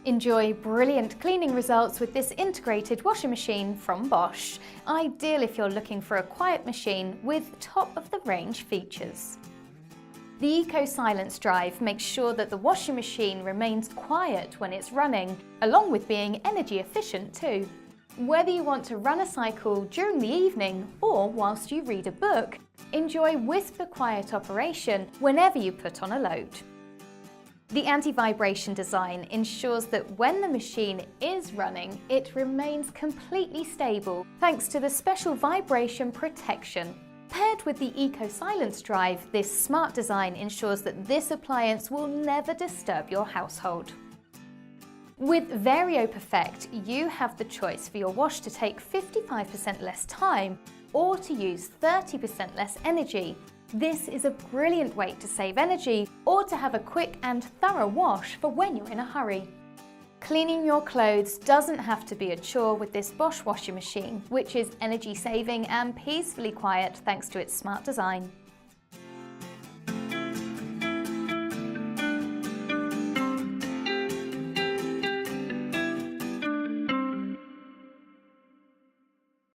Enjoy brilliant cleaning results with this integrated washing machine from Bosch. Ideal if you're looking for a quiet machine with top-of-the-range features. The EcoSilence drive makes sure that the washing machine remains quiet when it's running, along with being energy efficient too. Whether you want to run a cycle during the evening or whilst you read a book, enjoy whisper quiet operation whenever you put on a load. The AntiVibration design ensures that when the machine is running, it remains completely stable thanks to the special vibration protection. Paired with the EcoSilence drive, this smart design ensures that this appliance will never disturb your household. With VarioPerfect, you have the choice for your wash to take 55% less time or to use 30% less energy. This is a brilliant way to save energy or to have a quick and thorough wash for when you're in a hurry. Cleaning your clothes doesn't have to be a chore with this Bosch washing machine, which is energy saving and peacefully quiet thanks to its smart design.